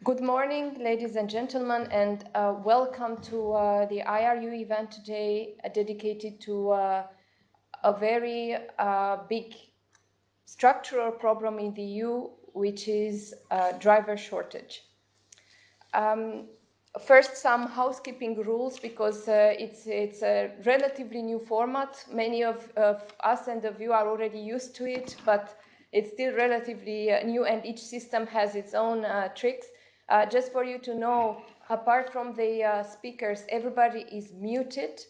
Good morning, ladies and gentlemen, and welcome to the IRU event today dedicated to a very big structural problem in the EU, which is driver shortage. First, some housekeeping rules, because it's a relatively new format. Many of us and of you are already used to it, but it's still relatively new, and each system has its own tricks. Just for you to know, apart from the speakers, everybody is muted.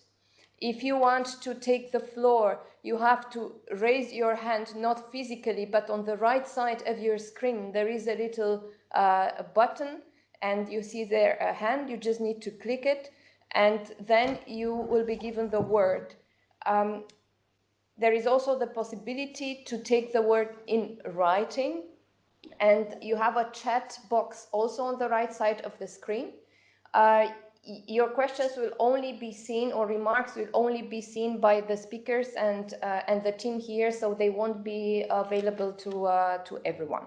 If you want to take the floor, you have to raise your hand, not physically, but on the right side of your screen. There is a little button, and you see there a hand. You just need to click it, and then you will be given the word. There is also the possibility to take the word in writing, and you have a chat box also on the right side of the screen. Your questions will only be seen, or remarks will only be seen by the speakers and the team here, so they won't be available to everyone.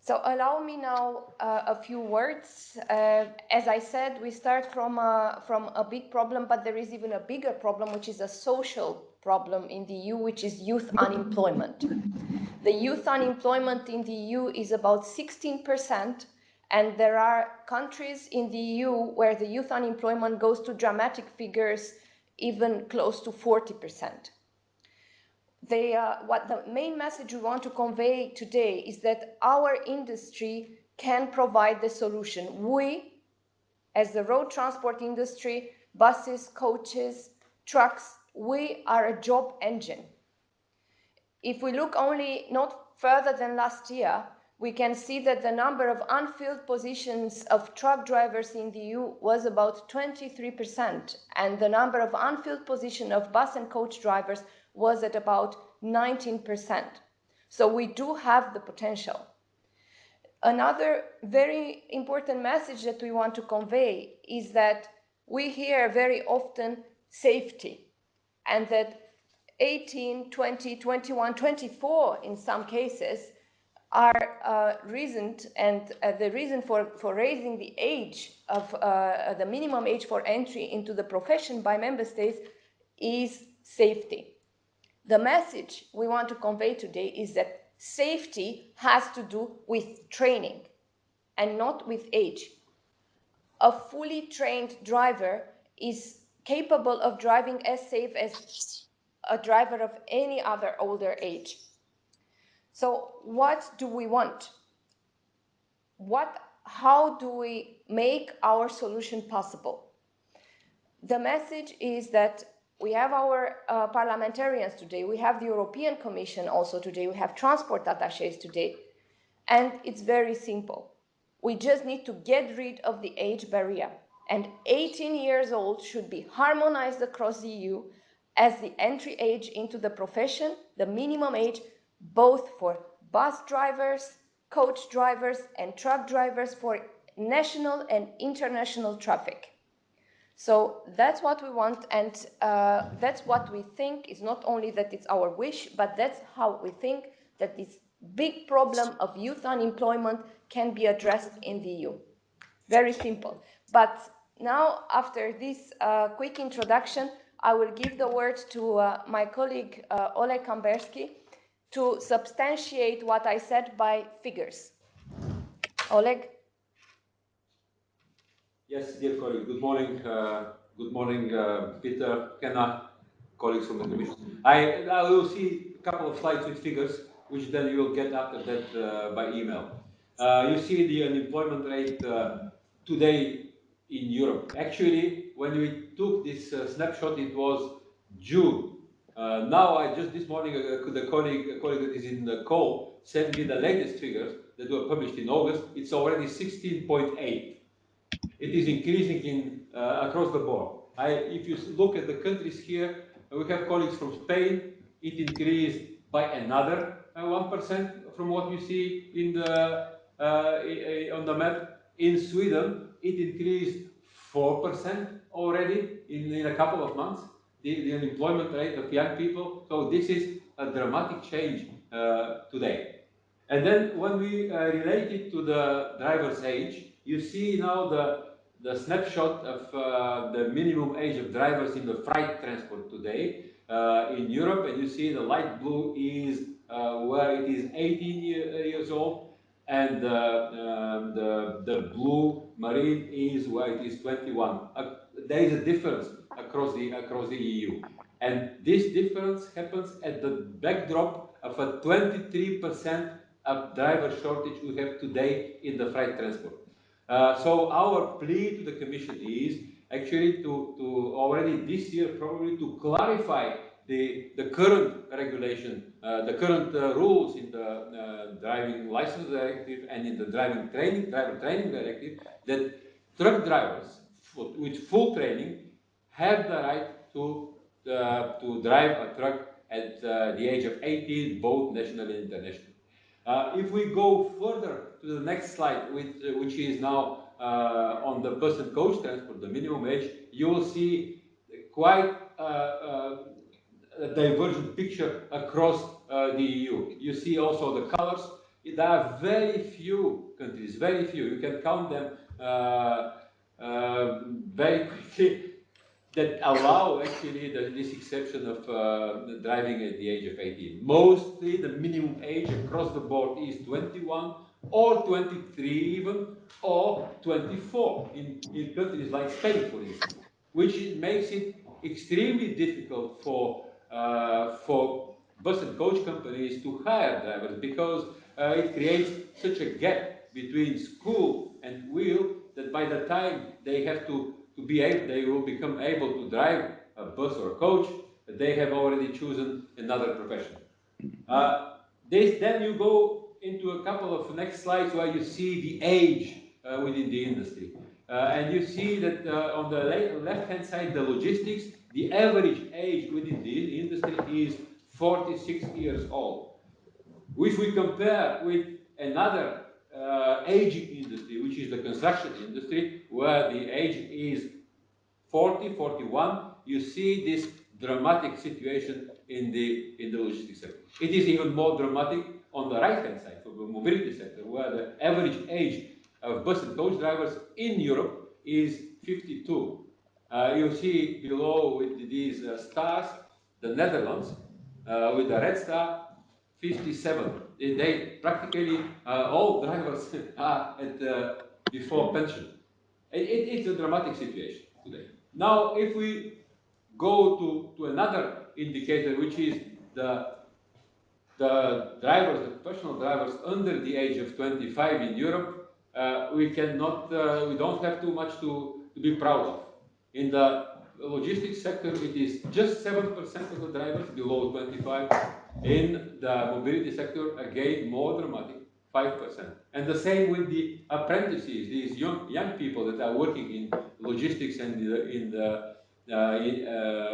So allow me now a few words. As I said, we start from a big problem, but there is even a bigger problem, which is a social problem in the EU, which is youth unemployment. The youth unemployment in the EU is about 16%, and there are countries in the EU where the youth unemployment goes to dramatic figures, even close to 40%. What the main message we want to convey today is that our industry can provide the solution. We, as the road transport industry, buses, coaches, trucks, we are a job engine. If we look only not further than last year, we can see that the number of unfilled positions of truck drivers in the EU was about 23%, and the number of unfilled positions of bus and coach drivers was at about 19%. So we do have the potential. Another very important message that we want to convey is that we hear very often safety, and that 18, 20, 21, 24 in some cases are reasoned, and the reason for raising the age of the minimum age for entry into the profession by member states is safety. The message we want to convey today is that safety has to do with training and not with age. A fully trained driver is capable of driving as safe as a driver of any other older age. So what do we want? How do we make our solution possible? The message is that we have our parliamentarians today, we have the European Commission also today, we have transport attachés today, and it's very simple. We just need to get rid of the age barrier, and 18 years old should be harmonized across the EU as the entry age into the profession, the minimum age, both for bus drivers, coach drivers, and truck drivers for national and international traffic. So that's what we want, and that's what we think. Is not only that it's our wish, but that's how we think that this big problem of youth unemployment can be addressed in the EU. Very simple. But now, after this quick introduction, I will give the word to my colleague Oleg Kambersky to substantiate what I said by figures. Oleg? Yes, dear colleague. Good morning. Good morning, Peter, Kenna, colleagues from the Commission. I will see a couple of slides with figures, which then you will get after that by email. You see the unemployment rate today in Europe. Actually, when we took this snapshot, it was June. Now, I just this morning, the colleague that is in the call sent me the latest figures that were published in August. It's already 16.8. It is increasing across the board. If you look at the countries here, we have colleagues from Spain. It increased by another 1% from what you see in on the map. In Sweden, it increased 4% already in a couple of months, the unemployment rate of young people. So this is a dramatic change today. And then when we relate it to the driver's age, you see now the snapshot of the minimum age of drivers in the freight transport today in Europe, and you see the light blue is where it is 18 years old, and the blue marine is where it is 21. There is a difference across the EU, and this difference happens at the backdrop of a 23% of driver shortage we have today in the freight transport. So our plea to the Commission is actually to already this year probably to clarify the current regulation, the current rules in the driving license directive and in the driver training directive, that truck drivers with full training have the right to drive a truck at the age of 18, both national and international. If we go further to the next slide, which is now on the bus and coach transport, the minimum age, you will see quite a divergent picture across the EU. You see also the colors. There are very few countries, very few. You can count them very quickly that allow actually this exception of driving at the age of 18. Mostly the minimum age across the board is 21 or 23 even, or 24 in countries like Spain, for instance, which makes it extremely difficult for bus and coach companies to hire drivers because it creates such a gap between school and wheel that by the time they have to be able, they will become able to drive a bus or a coach, they have already chosen another profession. Then you go into a couple of next slides where you see the age within the industry. And you see that on the left-hand side, the logistics, the average age within the industry is 46 years old. If we compare with another aging industry, which is the construction industry, where the age is 40, 41, you see this dramatic situation in the logistics sector. It is even more dramatic on the right-hand side for the mobility sector, where the average age of bus and coach drivers in Europe is 52. You see below with these stars, the Netherlands, with the red star, 57. They practically all drivers are at before pension. It's a dramatic situation today. Now, if we go to another indicator, which is the drivers, the professional drivers under the age of 25 in Europe, we don't have too much to be proud of. In the logistics sector, it is just 7% of the drivers below 25. In the mobility sector, again, more dramatic, 5%. And the same with the apprentices, these young people that are working in logistics and in the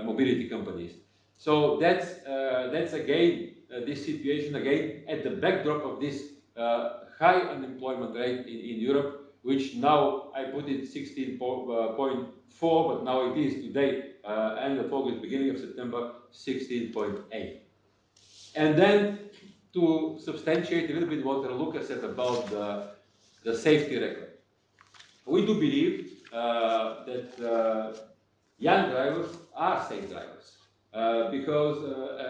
mobility companies. So that's again this situation again at the backdrop of this high unemployment rate in Europe, which now I put it 16.4, but now it is today, end of August, beginning of September, 16.8. And then to substantiate a little bit what Luca said about the safety record. We do believe that young drivers are safe drivers. Because,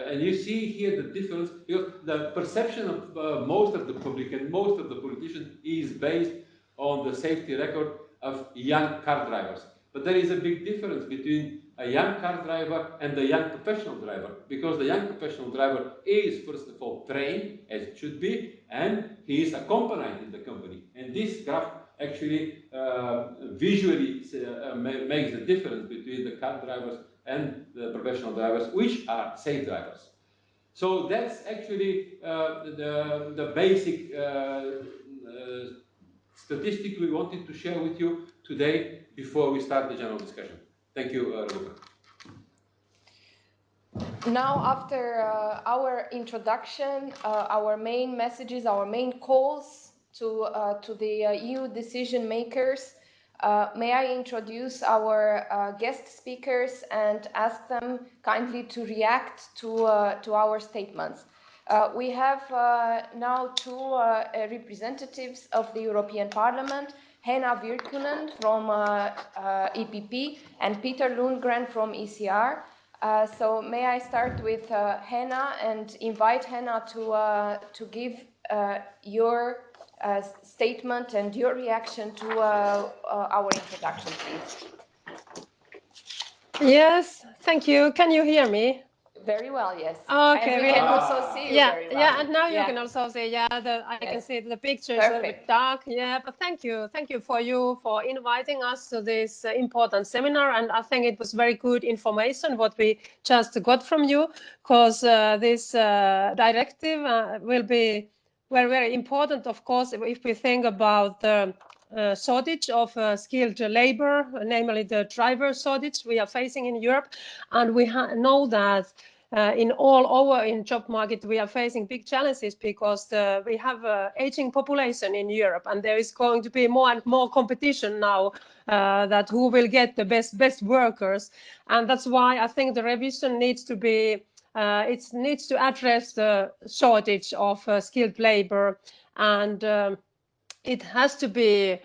and you see here the difference, because the perception of most of the public and most of the politicians is based on the safety record of young car drivers. But there is a big difference between a young car driver and a young professional driver, because the young professional driver is, first of all, trained, as it should be, and he is accompanied in the company. And this graph actually visually makes the difference between the car drivers and the professional drivers, which are safe drivers. So that's actually the basic statistic we wanted to share with you today before we start the general discussion. Thank you, Luca. Now, after our introduction, our main messages, our main calls to the EU decision makers, may I introduce our guest speakers and ask them kindly to react to our statements. We have now two representatives of the European Parliament, Henna Virkkunen from EPP and Peter Lundgren from ECR. So may I start with Henna and invite Henna to give your statement and your reaction to our introduction, please. Yes, thank you. Can you hear me? Very well, yes. Okay, And we can also see you very well. and now you can also see, I can see the picture is a little bit dark, but thank you for inviting us to this important seminar, and I think it was very good information what we just got from you, because this directive will be very, very important, of course, if we think about the shortage of skilled labor, namely the driver shortage we are facing in Europe, and we know that in all over in job market we are facing big challenges because we have an aging population in Europe, and there is going to be more and more competition now that who will get the best workers, and that's why I think the revision needs to be it needs to address the shortage of skilled labor, and it has to be,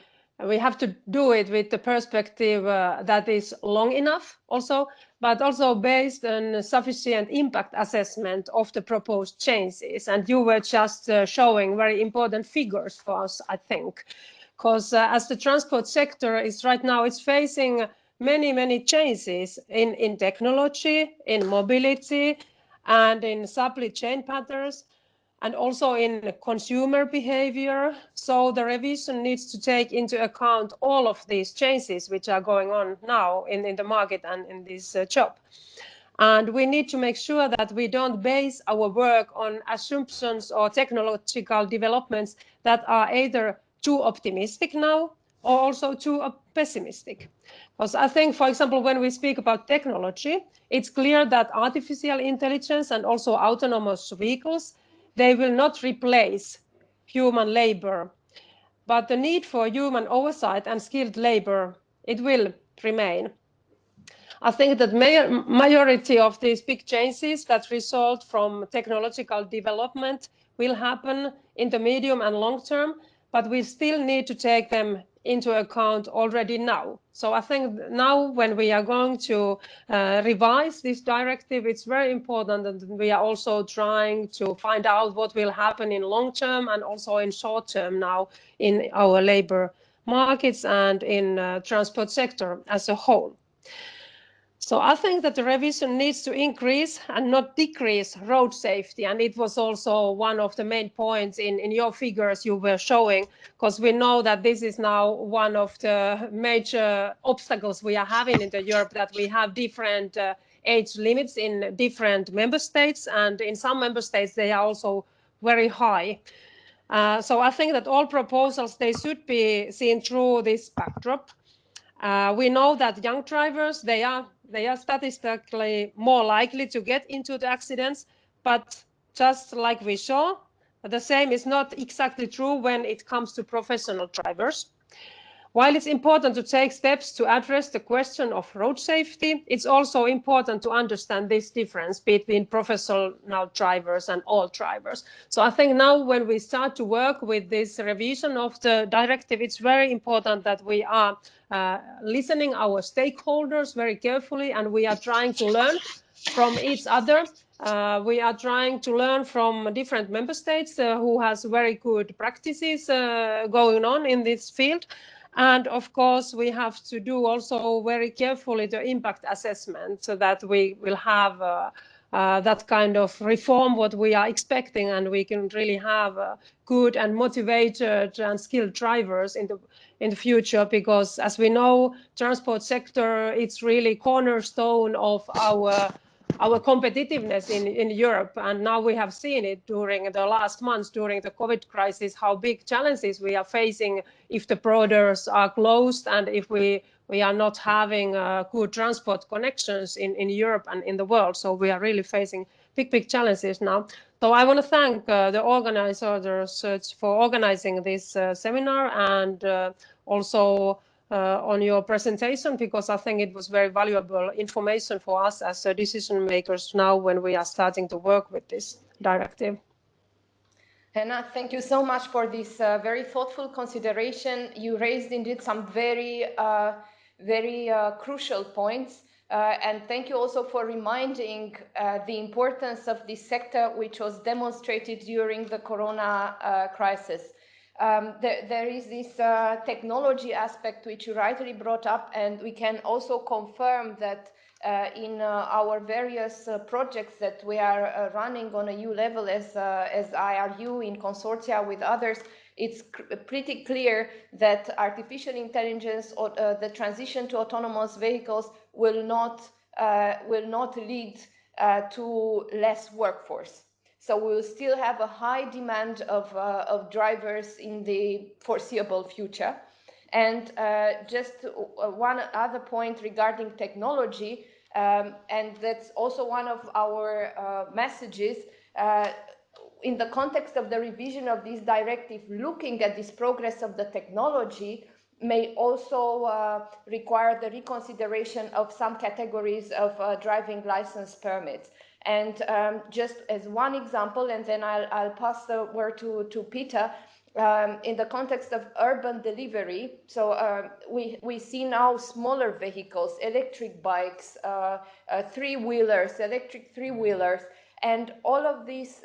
we have to do it with the perspective that is long enough also, but also based on sufficient impact assessment of the proposed changes. And you were just showing very important figures for us, I think, because as the transport sector is right now, it's facing many changes in technology, in mobility, and in supply chain patterns, and also in consumer behavior. So the revision needs to take into account all of these changes which are going on now in the market and in this job. And we need to make sure that we don't base our work on assumptions or technological developments that are either too optimistic now or also too pessimistic. Because I think, for example, when we speak about technology, it's clear that artificial intelligence and also autonomous vehicles, they will not replace human labor, but the need for human oversight and skilled labor, it will remain. I think that majority of these big changes that result from technological development will happen in the medium and long term, but we still need to take them into account already now. So I think now when we are going to revise this directive, it's very important that we are also trying to find out what will happen in long term and also in short term now in our labor markets and in transport sector as a whole. So I think that the revision needs to increase and not decrease road safety. And it was also one of the main points in your figures you were showing, because we know that this is now one of the major obstacles we are having in Europe, that we have different age limits in different member states. And in some member states, they are also very high. So I think that all proposals, they should be seen through this backdrop. We know that young drivers, they are statistically more likely to get into the accidents, but just like we saw, the same is not exactly true when it comes to professional drivers. While it's important to take steps to address the question of road safety, it's also important to understand this difference between professional drivers and all drivers. So I think now when we start to work with this revision of the directive, it's very important that we are listening our stakeholders very carefully, and we are trying to learn from each other. We are trying to learn from different member states who has very good practices going on in this field. And of course, we have to do also very carefully the impact assessment so that we will have that kind of reform what we are expecting, and we can really have good and motivated and skilled drivers in the future, because as we know, transport sector, it's really cornerstone of our competitiveness in Europe. And now we have seen it during the last months, during the COVID crisis, how big challenges we are facing if the borders are closed and if we are not having good transport connections in Europe and in the world. So we are really facing big challenges now. So I want to thank the organizers for organizing this seminar, and also on your presentation, because I think it was very valuable information for us as decision makers now when we are starting to work with this directive. Hannah, thank you so much for this very thoughtful consideration. You raised indeed some very crucial points. And thank you also for reminding the importance of this sector, which was demonstrated during the corona crisis. There is this technology aspect which you rightly brought up, and we can also confirm that in our various projects that we are running on a EU level as IRU in consortia with others, it's pretty clear that artificial intelligence or the transition to autonomous vehicles will not lead to less workforce. So we will still have a high demand of drivers in the foreseeable future. And just one other point regarding technology, and that's also one of our messages, in the context of the revision of this directive, looking at this progress of the technology may also require the reconsideration of some categories of driving license permits. And just as one example, and then I'll pass the word to Peter, in the context of urban delivery, so we see now smaller vehicles, electric bikes, three-wheelers, electric three-wheelers, and all of these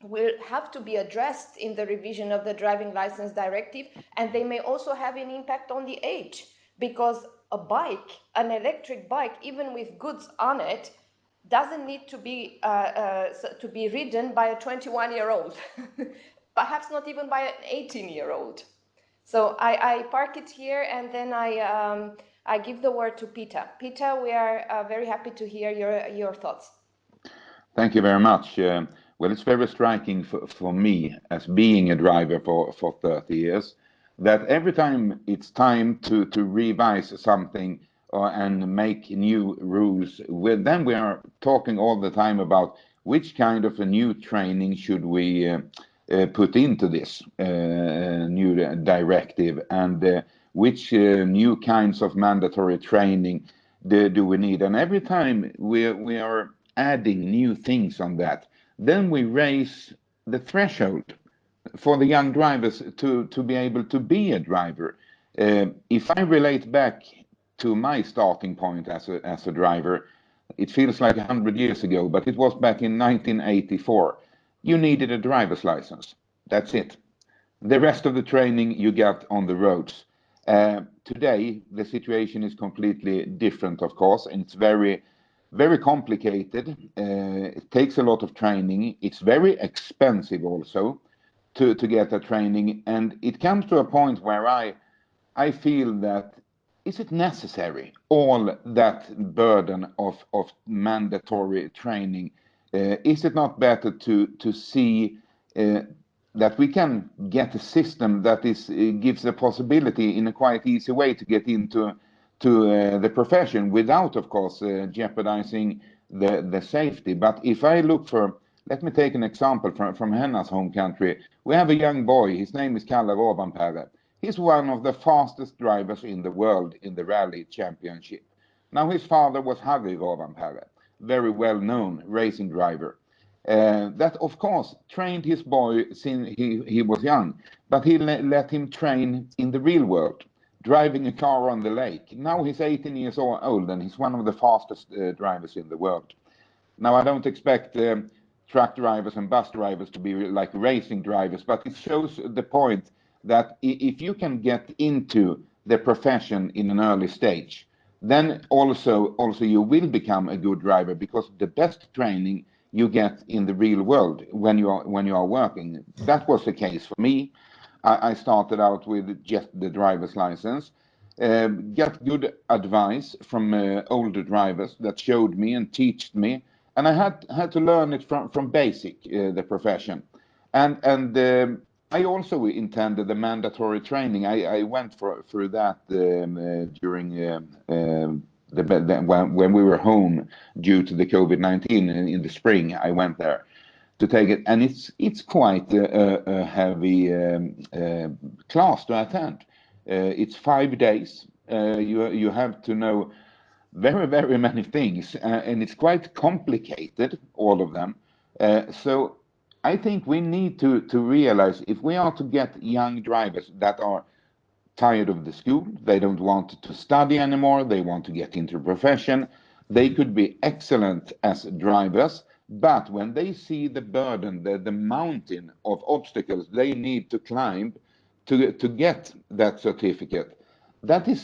will have to be addressed in the revision of the driving license directive, and they may also have an impact on the age, because a bike, an electric bike, even with goods on it, doesn't need to be ridden by a 21-year-old, perhaps not even by an 18-year-old. So I park it here, and then I give the word to Peter. Peter, we are very happy to hear your thoughts. Thank you very much. Well, it's very striking for me, as being a driver for 30 years, that every time it's time to revise something and make new rules, then we are talking all the time about which kind of a new training should we put into this new directive, and which new kinds of mandatory training do we need. And every time we are adding new things on that, then we raise the threshold for the young drivers to be able to be a driver. If I relate back to my starting point as a driver, it feels like 100 years ago, but it was back in 1984. You needed a driver's license. That's it. The rest of the training you got on the roads. Today, the situation is completely different, of course, and it's very complicated. It takes a lot of training. It's very expensive also to get that training, and it comes to a point where I feel that, is it necessary, all that burden of mandatory training? Is it not better to see that we can get a system that gives a possibility in a quite easy way to get into the profession without, of course, jeopardizing the safety? But if I look for, let me take an example from Henna's home country. We have a young boy, his name is Kalle Rovanperä. He's one of the fastest drivers in the world in the rally championship. Now, his father was Harry Rovanperä, very well-known racing driver. That, of course, trained his boy since he was young, but he let him train in the real world, driving a car on the lake. Now he's 18 years old, and he's one of the fastest drivers in the world. Now, I don't expect truck drivers and bus drivers to be like racing drivers, but it shows the point that if you can get into the profession in an early stage, then also you will become a good driver, because the best training you get in the real world when you are working. That was the case for me. I started out with just the driver's license, got good advice from older drivers that showed me and taught me, and I had to learn it from basic, the profession. And I also intended the mandatory training. I went through that during when we were home due to the COVID-19 in the spring. I went there to take it, and it's quite a heavy class to attend. It's 5 days. You have to know very many things, and it's quite complicated, all of them. So I think we need to realize if we are to get young drivers that are tired of the school, they don't want to study anymore, they want to get into a profession, they could be excellent as drivers, but when they see the burden, the mountain of obstacles they need to climb to get that certificate, that is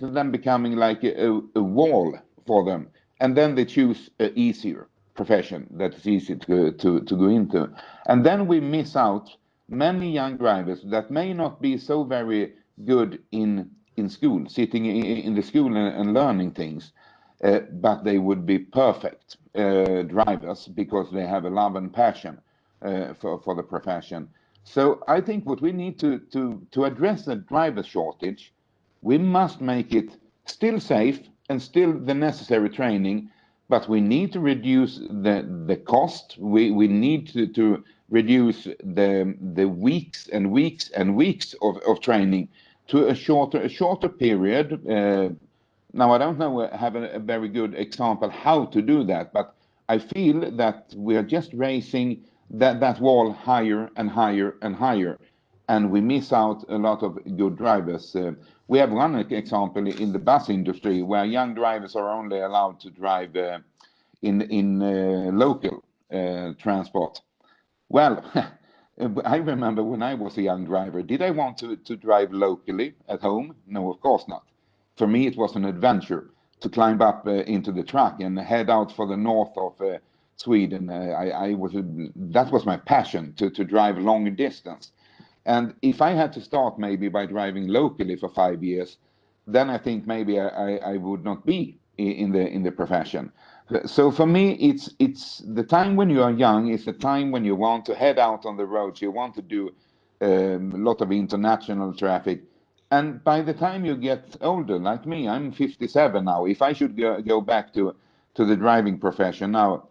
then becoming like a wall for them, and then they choose an easier profession that is easy to go into, and then we miss out many young drivers that may not be so very good in school, sitting in the school and learning things, but they would be perfect drivers because they have a love and passion for the profession. So I think what we need to address the driver shortage, we must make it still safe and still the necessary training, but we need to reduce the cost. We need to reduce the weeks and weeks and weeks of training to a shorter period. Now, I don't know, have a very good example how to do that, but I feel that we are just raising that wall higher and higher and higher, and we miss out a lot of good drivers. We have one example in the bus industry where young drivers are only allowed to drive in local transport. Well, I remember when I was a young driver, did I want to drive locally at home? No, of course not. For me, it was an adventure to climb up into the truck and head out for the north of Sweden. That was my passion to drive long distance. And if I had to start maybe by driving locally for 5 years, then I think maybe I would not be in the profession. So for me, it's the time when you are young is the time when you want to head out on the roads. You want to do a lot of international traffic. And by the time you get older, like me, I'm 57 now. If I should go back to the driving profession now,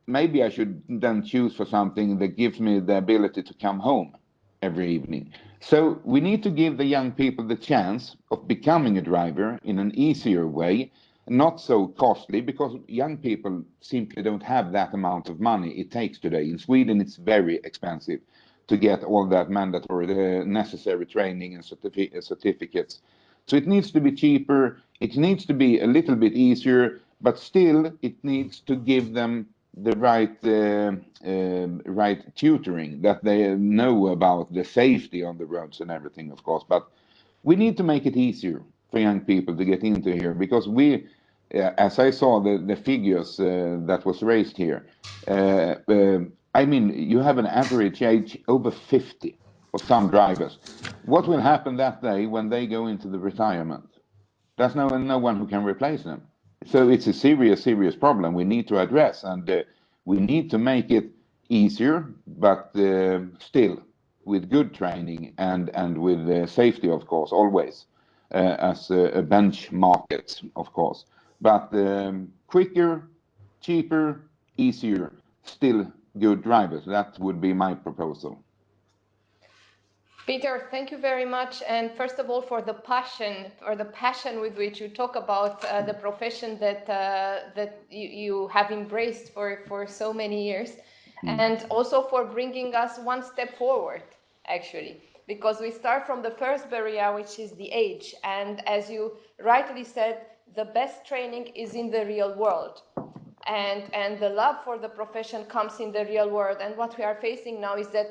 maybe I should then choose for something that gives me the ability to come home every evening. So we need to give the young people the chance of becoming a driver in an easier way, not so costly, because young people simply don't have that amount of money it takes today. In Sweden, it's very expensive to get all that mandatory, the necessary training and certificates. So it needs to be cheaper, it needs to be a little bit easier, but still it needs to give them the right tutoring, that they know about the safety on the roads and everything, of course. But we need to make it easier for young people to get into here, because as I saw the figures that was raised here, I mean, you have an average age over 50 for some drivers. What will happen that day when they go into the retirement? There's no one who can replace them. So it's a serious problem we need to address, and we need to make it easier, but still with good training and with safety, of course, always as a benchmark, of course. But quicker, cheaper, easier, still good drivers. That would be my proposal. Peter, thank you very much. And first of all, for the passion with which you talk about the profession that you have embraced for so many years, and also for bringing us one step forward, actually, because we start from the first barrier, which is the age. And as you rightly said, the best training is in the real world. And the love for the profession comes in the real world. And what we are facing now is that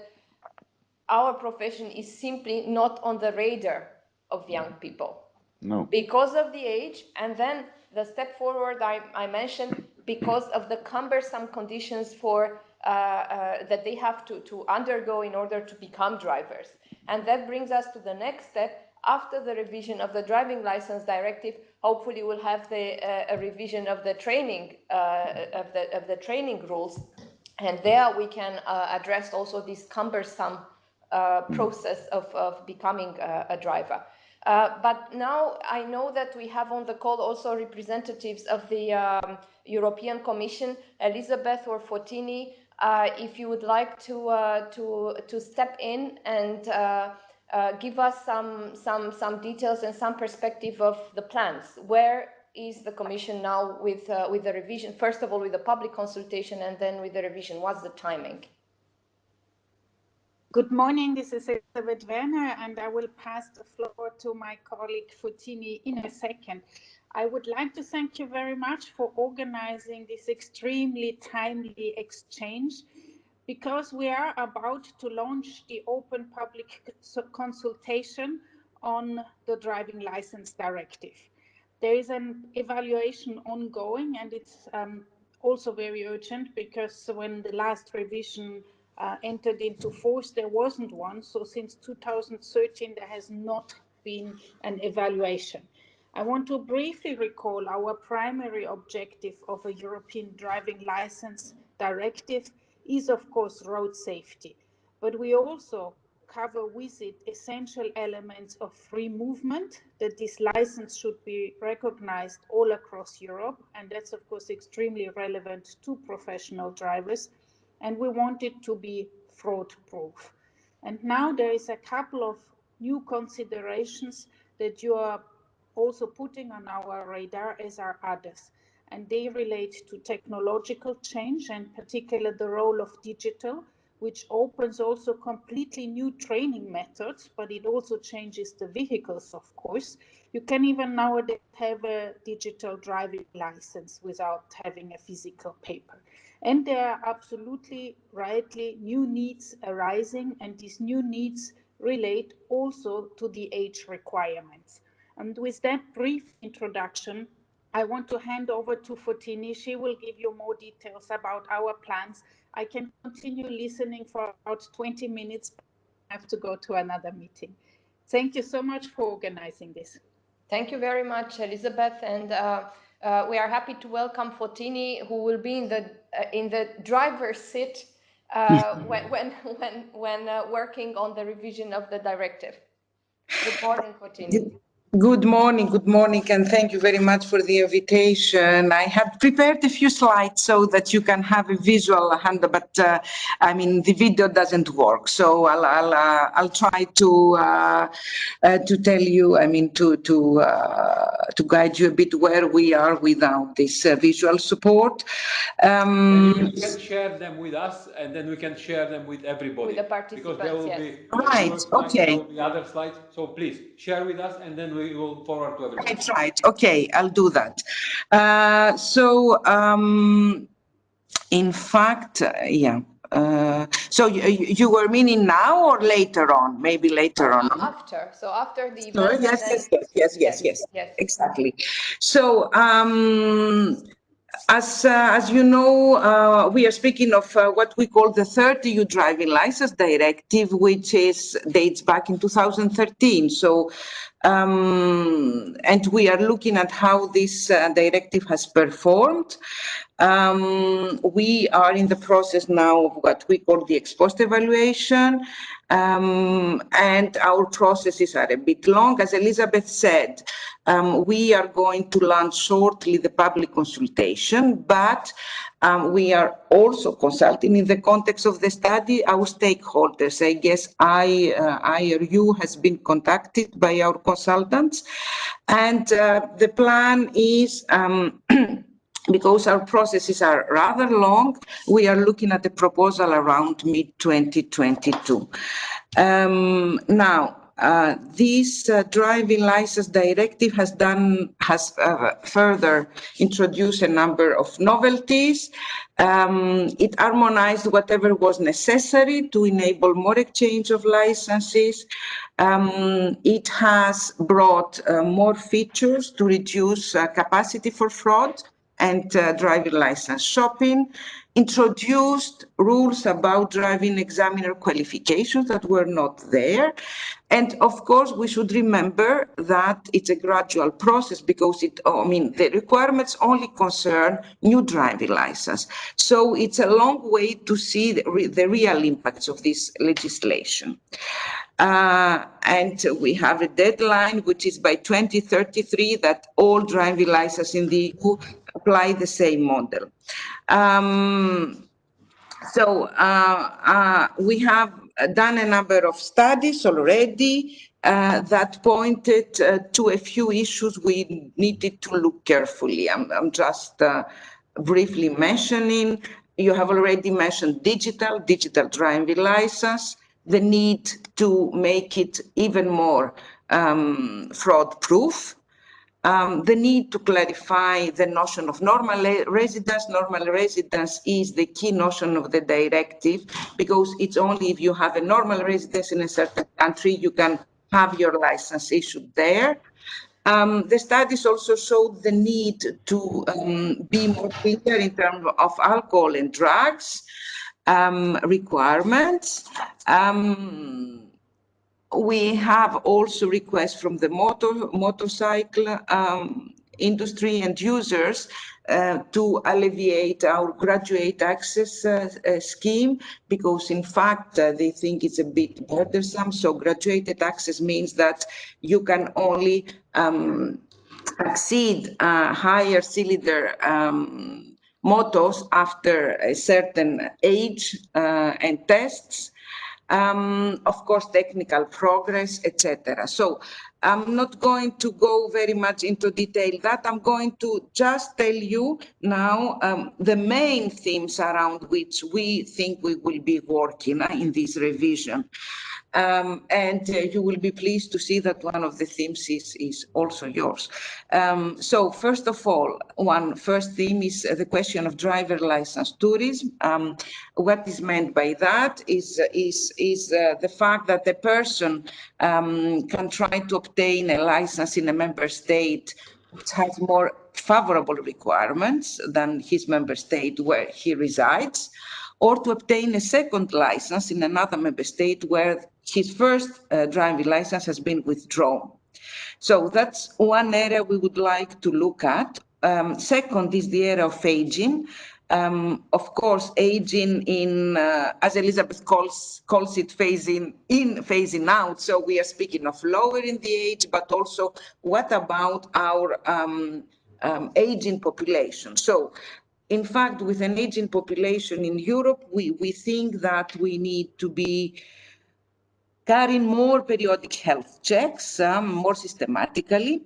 our profession is simply not on the radar of young people. No. Because of the age, and then the step forward I mentioned, because of the cumbersome conditions that they have to undergo in order to become drivers. And that brings us to the next step. After the revision of the driving license directive, hopefully we'll have a revision of the training of the training rules, and there we can address also this cumbersome process of becoming a driver. But now I know that we have on the call also representatives of the European Commission, Elizabeth or Fotini. If you would like to step in and give us some details and some perspective of the plans. Where is the Commission now with the revision? First of all, with the public consultation, and then with the revision. What's the timing? Good morning, this is Elisabeth Werner, and I will pass the floor to my colleague Fontini in a second. I would like to thank you very much for organizing this extremely timely exchange, because we are about to launch the open public consultation on the driving license directive. There is an evaluation ongoing, and it's also very urgent, because when the last revision entered into force, there wasn't one. So since 2013, there has not been an evaluation. I want to briefly recall our primary objective of a European driving license directive is, of course, road safety. But we also cover with it essential elements of free movement, that this license should be recognized all across Europe. And that's, of course, extremely relevant to professional drivers. And we want it to be fraud proof. And now there is a couple of new considerations that you are also putting on our radar, as are others. And they relate to technological change, and particularly the role of digital, which opens also completely new training methods, but it also changes the vehicles, of course. You can even nowadays have a digital driving license without having a physical paper. And there are absolutely rightly new needs arising, and these new needs relate also to the age requirements. And with that brief introduction, I want to hand over to Fontini. She will give you more details about our plans. I can continue listening for about 20 minutes, but I have to go to another meeting. Thank you so much for organizing this. Thank you very much, Elizabeth, and we are happy to welcome Fontini, who will be in the driver's seat when working on the revision of the directive. Good morning, Fontini. Good morning, and thank you very much for the invitation. I have prepared a few slides so that you can have a visual hand, but I mean the video doesn't work, so I'll try to tell you, I mean to guide you a bit where we are without this visual support. You can share them with us, and then we can share them with everybody. With the participants, because there will yes. be Right, your slides, okay. there will be other slides. So please share with us, and then we will forward to everybody. Right. Okay, I'll do that. In fact, yeah. So you were meaning now or later on? Maybe later on. After. So after the event. Yes. Exactly. So as you know, we are speaking of what we call the 30U driving license directive, which dates back in 2013. So, and we are looking at how this directive has performed. We are in the process now of what we call the ex post evaluation, and our processes are a bit long. As Elizabeth said, we are going to launch shortly the public consultation, but we are also consulting in the context of the study our stakeholders. I guess I or you has been contacted by our consultants, and the plan is because our processes are rather long, we are looking at the proposal around mid-2022. Now, this driving license directive has further introduced a number of novelties. It harmonized whatever was necessary to enable more exchange of licenses. It has brought more features to reduce capacity for fraud and driving license shopping, introduced rules about driving examiner qualifications that were not there. And of course, we should remember that it's a gradual process, because the requirements only concern new driving license. So it's a long way to see the real impacts of this legislation. And we have a deadline, which is by 2033, that all driving licenses in the EU apply the same model. We have done a number of studies already that pointed to a few issues we needed to look carefully. I'm just briefly mentioning. You have already mentioned digital driving license. the need to make it even more fraud-proof, the need to clarify the notion of normal residence. Normal residence is the key notion of the directive, because it's only if you have a normal residence in a certain country you can have your license issued there. The studies also showed the need to be more clear in terms of alcohol and drugs requirements. We have also requests from the motorcycle industry and users to alleviate our graduate access scheme, because in fact they think it's a bit burdensome. So graduated access means that you can only exceed higher cylinder motors after a certain age and tests. Of course, technical progress, etc. So I'm not going to go very much into detail that. I'm going to just tell you now the main themes around which we think we will be working in this revision. And you will be pleased to see that one of the themes is also yours. So first of all, first theme is the question of driver license tourism. What is meant by that is the fact that the person can try to obtain a license in a member state which has more favorable requirements than his member state where he resides, or to obtain a second license in another member state where his first driving license has been withdrawn. So that's one area we would like to look at. Second is the area of aging. Of course, aging in, as Elizabeth calls it, phasing in, phasing out. So we are speaking of lowering the age, but also what about our aging population? So in fact, with an aging population in Europe, we think that we need to be carrying more periodic health checks, more systematically.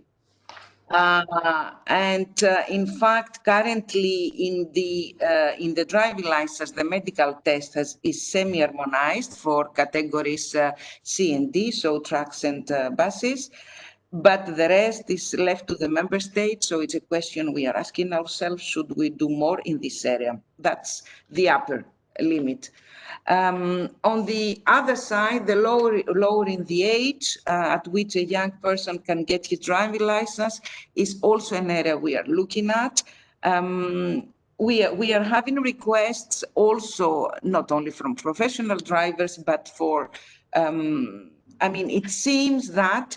In fact, currently in the driving license, the medical test is semi-harmonized for categories C and D, so trucks and buses. But the rest is left to the member states, so it's a question we are asking ourselves: should we do more in this area? That's the upper limit. On the other side, the lowering the age at which a young person can get his driving license is also an area we are looking at. We are having requests also, not only from professional drivers, but for, I mean, it seems that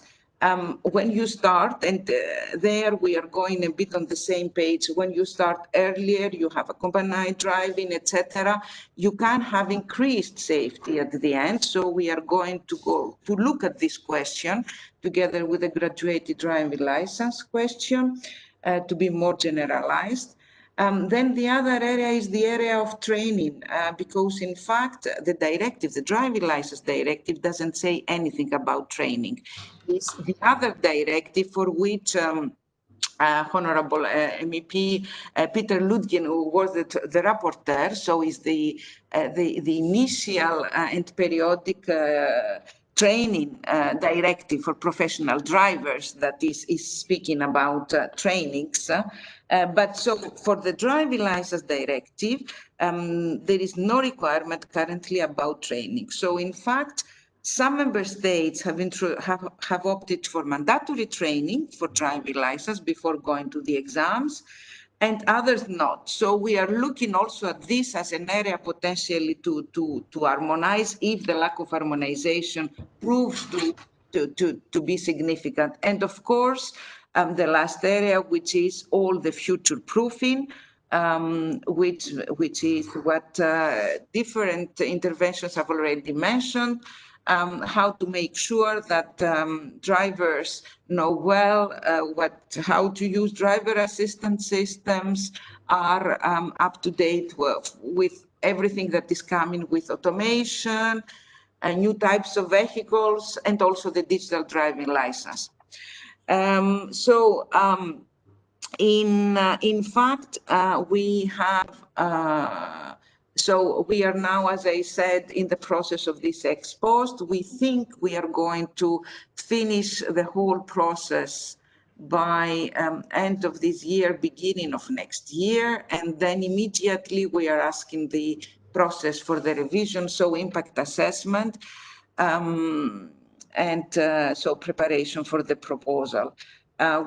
when you start, and there we are going a bit on the same page, when you start earlier, you have accompanied driving, etc., you can have increased safety at the end. So we are going to go to look at this question together with the graduated driving license question to be more generalized. Then the other area is the area of training, because in fact, the directive, the driving license directive, doesn't say anything about training. It's the other directive for which Honorable MEP Peter Ludgen, who was the rapporteur, so is the initial and periodic training directive for professional drivers that is speaking about trainings. But so for the driving license directive, there is no requirement currently about training. So in fact, some member states have opted for mandatory training for driving license before going to the exams, and others not. So we are looking also at this as an area potentially to harmonize if the lack of harmonization proves to be significant. And of course, the last area, which is all the future proofing, which is what different interventions have already mentioned. How to make sure that drivers know well how to use driver assistance systems, are up to date with everything that is coming with automation, new types of vehicles, and also the digital driving license. In fact, we have So we are now, as I said, in the process of this ex post. We think we are going to finish the whole process by end of this year, beginning of next year, and then immediately we are asking the process for the revision, so impact assessment, so preparation for the proposal.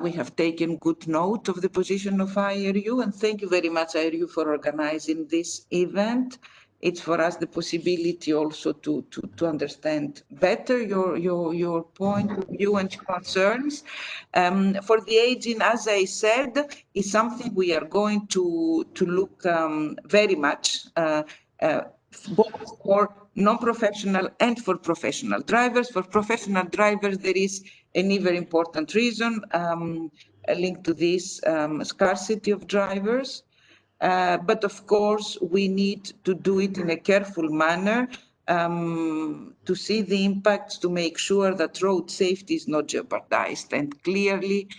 We have taken good note of the position of IRU, and thank you very much, IRU, for organizing this event. It's for us the possibility also to understand better your point of view and concerns. For the aging, as I said, is something we are going to look very much both for non-professional and for professional drivers. For professional drivers, there is a very important reason linked to this scarcity of drivers. But of course, we need to do it in a careful manner to see the impacts, to make sure that road safety is not jeopardized. And clearly,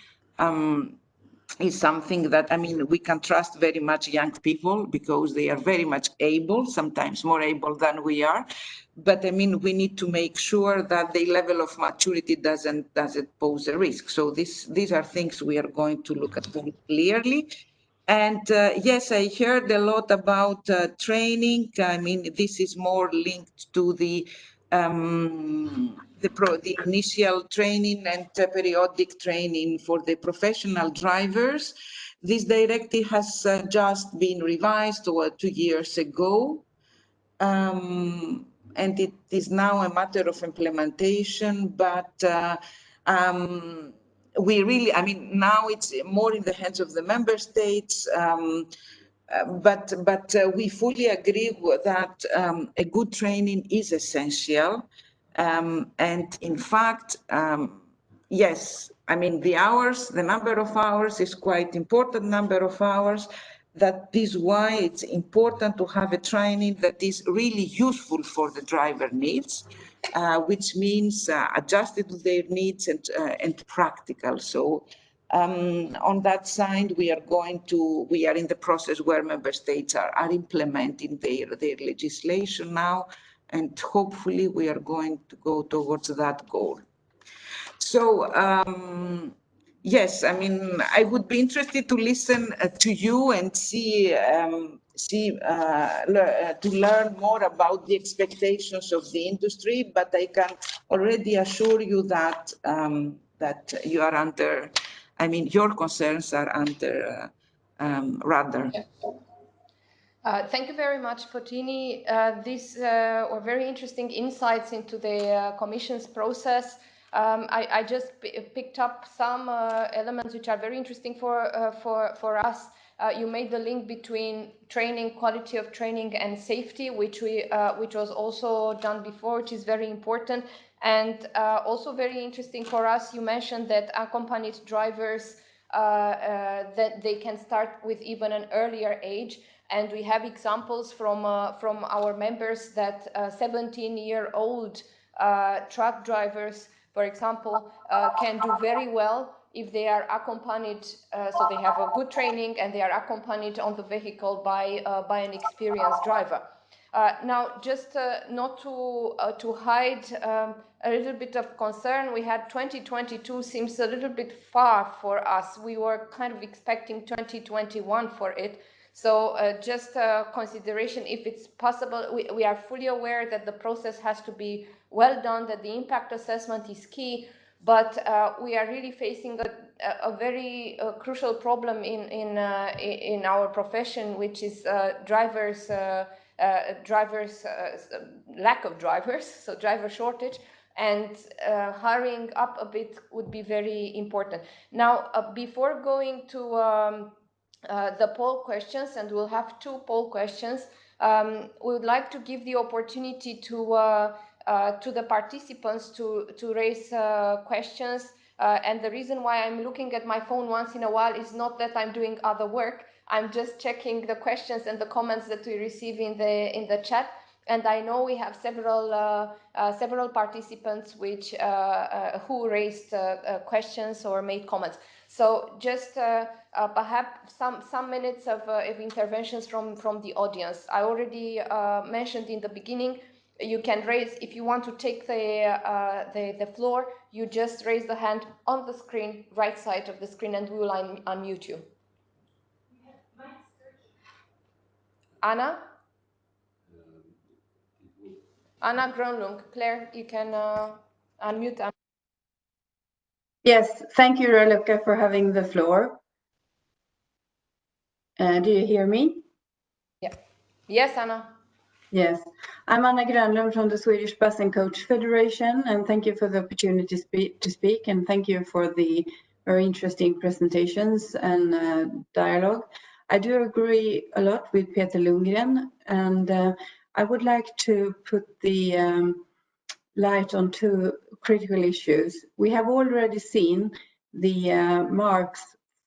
is something that, I mean, we can trust very much young people because they are very much able, sometimes more able than we are. But I mean, we need to make sure that the level of maturity doesn't pose a risk. So these are things we are going to look at very clearly. And yes, I heard a lot about training. I mean, this is more linked to the initial training and periodic training for the professional drivers. This directive has just been revised 2 years ago. And it is now a matter of implementation, but we really, I mean, now it's more in the hands of the member states. But we fully agree that a good training is essential. And in fact, yes, I mean, the hours, the number of hours is quite important number of hours. That is why it's important to have a training that is really useful for the driver needs, which means adjusted to their needs and practical. So on that side, we are in the process where member states are implementing their legislation now, and hopefully we are going to go towards that goal. So yes, I mean, I would be interested to listen to you and to learn more about the expectations of the industry, but I can already assure you that that you are under, I mean, your concerns are under radar. Thank you very much, Potini. These were very interesting insights into the Commission's process. I just picked up some elements which are very interesting for us. You made the link between training, quality of training, and safety, which was also done before, which is very important. And also very interesting for us, you mentioned that accompanied drivers that they can start with even an earlier age. And we have examples from our members that 17-year-old truck drivers, for example, can do very well if they are accompanied, so they have a good training and they are accompanied on the vehicle by an experienced driver. Now, just not to hide a little bit of concern, we had 2022 seems a little bit far for us. We were kind of expecting 2021 for it. So just consideration, if it's possible, we are fully aware that the process has to be well done, that the impact assessment is key, but we are really facing a very crucial problem in our profession, which is drivers lack of drivers, so driver shortage, and hurrying up a bit would be very important. Now, before going to the poll questions, and we'll have 2 poll questions, we would like to give the opportunity to the participants to raise questions. And the reason why I'm looking at my phone once in a while is not that I'm doing other work. I'm just checking the questions and the comments that we receive in the chat. And I know we have several participants who raised questions or made comments. So just perhaps some minutes of interventions from the audience. I already mentioned in the beginning, you can raise, if you want to take the floor, you just raise the hand on the screen, right side of the screen, and we will unmute you. Anna? Anna Gronlund. Claire, you can unmute. Yes, thank you, Raluca, for having the floor. Do you hear me? Yeah. Yes, Anna. Yes, I'm Anna Grönlund from the Swedish Bus and Coach Federation, and thank you for the opportunity to speak, and thank you for the very interesting presentations and dialogue. I do agree a lot with Peter Lundgren, and I would like to put the light on two critical issues. We have already seen the marks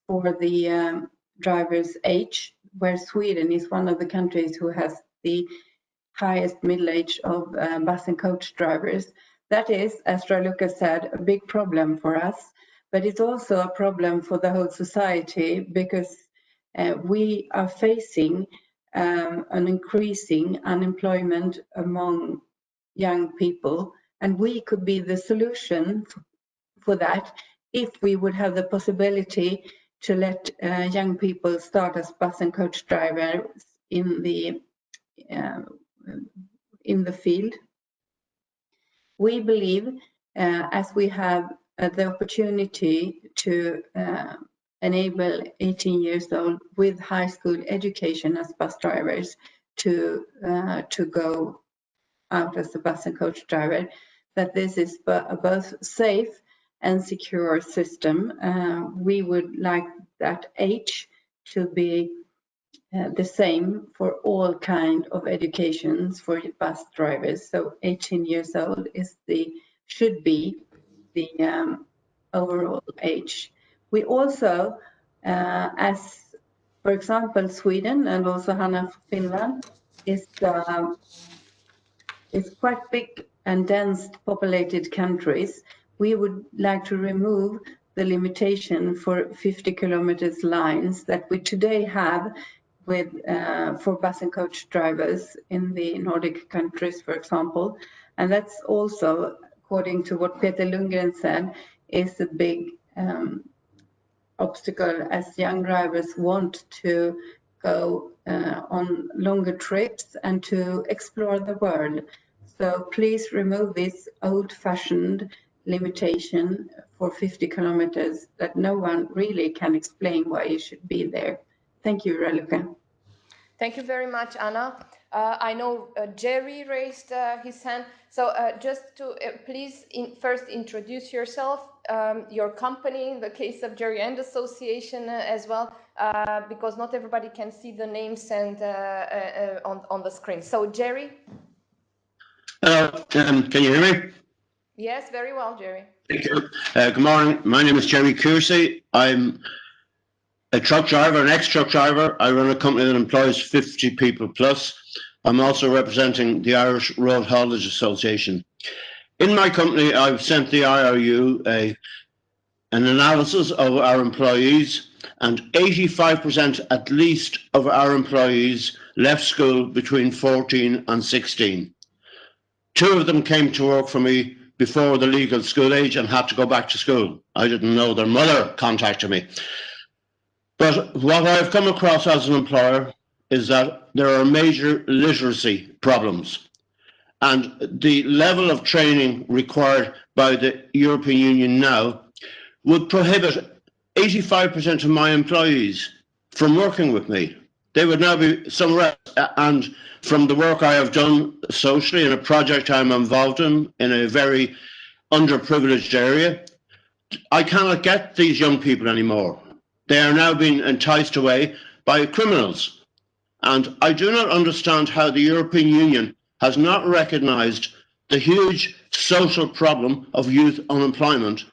for the driver's age, where Sweden is one of the countries who has the highest middle age of bus and coach drivers. That is, as Raluca said, a big problem for us, but it's also a problem for the whole society because we are facing an increasing unemployment among young people, and we could be the solution for that if we would have the possibility to let young people start as bus and coach drivers in the field. We believe, as we have the opportunity to enable 18 years old with high school education as bus drivers to go out as a bus and coach driver, that this is a both safe and secure system. We would like that age to be the same for all kind of educations for bus drivers. So 18 years old should be the overall age. We also, as for example, Sweden and also Hanna, Finland, is quite big and dense populated countries. We would like to remove the limitation for 50 kilometers lines that we today have with for bus and coach drivers in the Nordic countries, for example. And that's also, according to what Peter Lundgren said, is a big obstacle as young drivers want to go on longer trips and to explore the world. So please remove this old-fashioned limitation for 50 kilometers that no one really can explain why it should be there. Thank you, Raluca. Thank you very much, Anna. I know Jerry raised his hand. So just to please first introduce yourself, your company, in the case of Jerry and Association as well, because not everybody can see the names and on the screen. So Jerry? Hello, can you hear me? Yes, very well, Jerry. Thank you. Good morning. My name is Jerry Kersey. I'm a truck driver, an ex-truck driver. I run a company that employs 50 people plus. I'm also representing the Irish Road Haulage Association. In my company, I've sent the IRU an analysis of our employees, and 85% at least of our employees left school between 14 and 16. 2 of them came to work for me before the legal school age and had to go back to school. I didn't know their mother contacted me. But what I've come across as an employer is that there are major literacy problems, and the level of training required by the European Union now would prohibit 85% of my employees from working with me. They would now be somewhere else. And from the work I have done socially in a project I'm involved in a very underprivileged area, I cannot get these young people anymore. They are now being enticed away by criminals. And I do not understand how the European Union has not recognised the huge social problem of youth unemployment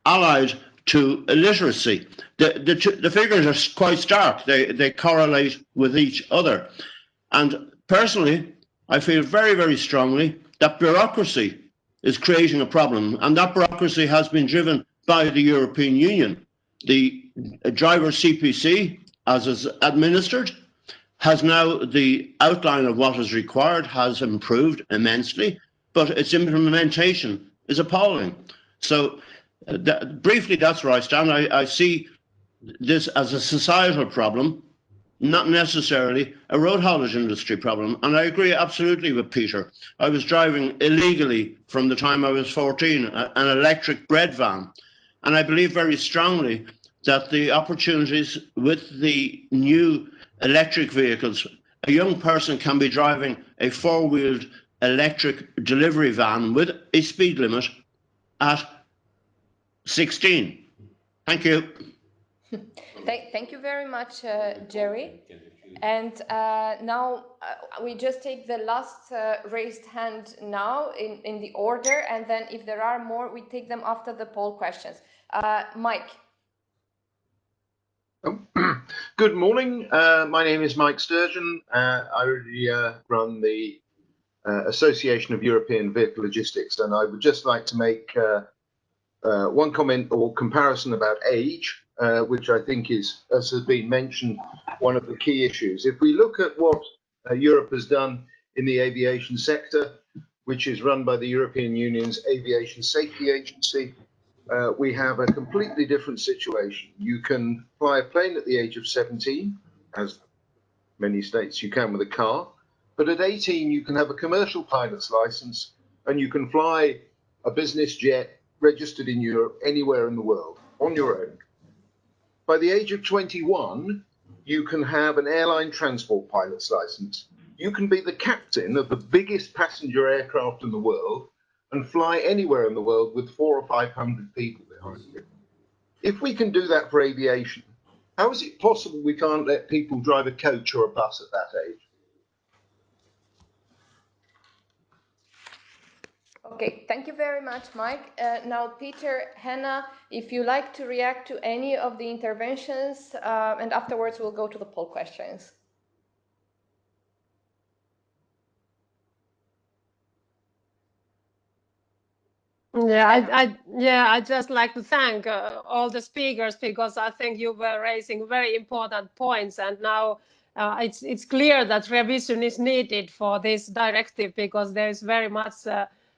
allied to illiteracy. The figures are quite stark. They correlate with each other. And personally, I feel very, very strongly that bureaucracy is creating a problem, and that bureaucracy has been driven by the European Union. The driver CPC, as is administered, has now the outline of what is required has improved immensely, but its implementation is appalling. So briefly, that's where I stand. I see this as a societal problem, not necessarily a road haulage industry problem. And I agree absolutely with Peter. I was driving illegally from the time I was 14, an electric bread van. And I believe very strongly that the opportunities with the new electric vehicles, a young person can be driving a four-wheeled electric delivery van with a speed limit at 16. Thank you. Thank you very much, Jerry. And now we just take the last raised hand now in the order, and then if there are more, we take them after the poll questions. Mike. Good morning. My name is Mike Sturgeon. I run the Association of European Vehicle Logistics, and I would just like to make one comment or comparison about age, which I think is, as has been mentioned, one of the key issues. If we look at what Europe has done in the aviation sector, which is run by the European Union's Aviation Safety Agency, we have a completely different situation. You can fly a plane at the age of 17, as many states you can with a car, but at 18 you can have a commercial pilot's license and you can fly a business jet registered in Europe anywhere in the world on your own. By the age of 21, you can have an airline transport pilot's license. You can be the captain of the biggest passenger aircraft in the world and fly anywhere in the world with 400 or 500 people behind you. If we can do that for aviation, how is it possible we can't let people drive a coach or a bus at that age? Okay, thank you very much, Mike. Now, Peter, Hannah, if you like to react to any of the interventions, and afterwards we'll go to the poll questions. I'd just like to thank all the speakers, because I think you were raising very important points, and now it's clear that revision is needed for this directive, because there is very much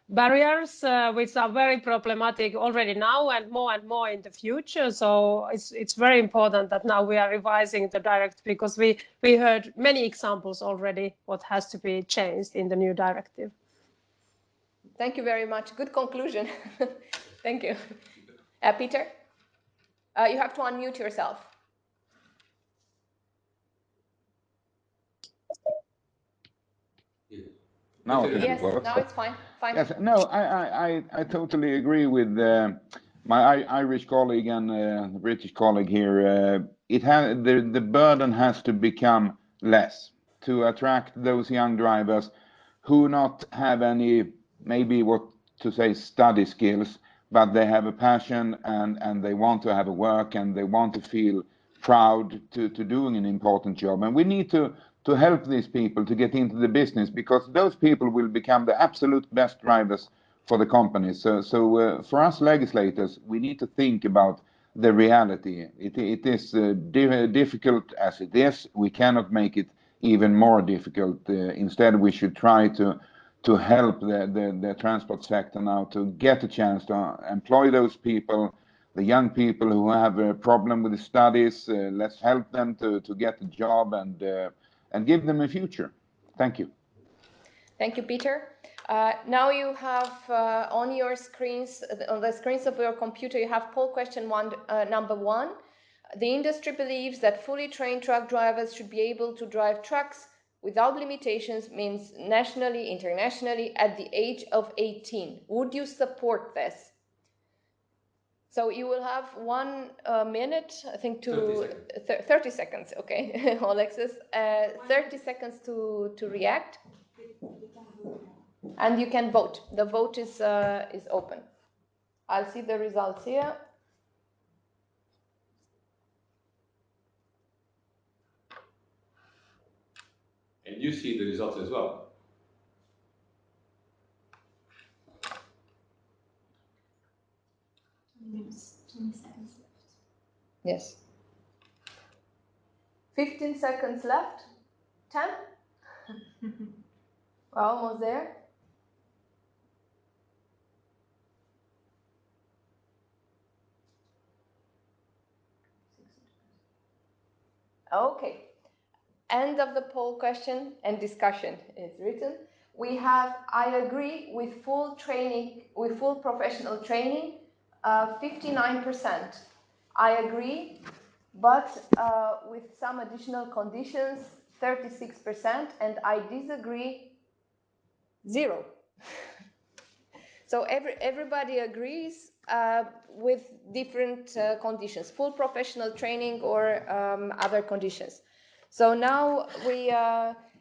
barriers which are very problematic already now and more in the future. So it's very important that now we are revising the directive, because we heard many examples already what has to be changed in the new directive. Thank you very much. Good conclusion. Thank you. Peter, you have to unmute yourself. Now I think yes, it works. now it's fine. Fine. Yes, no, I totally agree with my Irish colleague and the British colleague here. The burden has to become less to attract those young drivers who not have any, maybe what to say, study skills, but they have a passion and they want to have a work and they want to feel proud to doing an important job. And we need to help these people to get into the business, because those people will become the absolute best drivers for the company. So for us legislators, we need to think about the reality. It is difficult as it is. We cannot make it even more difficult. Instead, we should try to help the transport sector now to get a chance to employ those people, the young people who have a problem with the studies. Let's help them to get a job and give them a future. Thank you. Thank you, Peter. Now you have on your screens, on the screens of your computer, you have poll question number 1. The industry believes that fully trained truck drivers should be able to drive trucks without limitations, means nationally, internationally, at the age of 18. Would you support this? So you will have 1 minute, I think, to 30 seconds. Okay, Alexis, 30 seconds to react, and you can vote. The vote is open. I'll see the results here. And you see the results as well. Minutes, 20 seconds left. Yes. 15 seconds left. 10? We're almost there. Okay. End of the poll question and discussion is written. We have, I agree with full training, with full professional training, 59%. I agree, but with some additional conditions, 36%, and I disagree, 0. So everybody agrees with different conditions, full professional training or other conditions. So now we,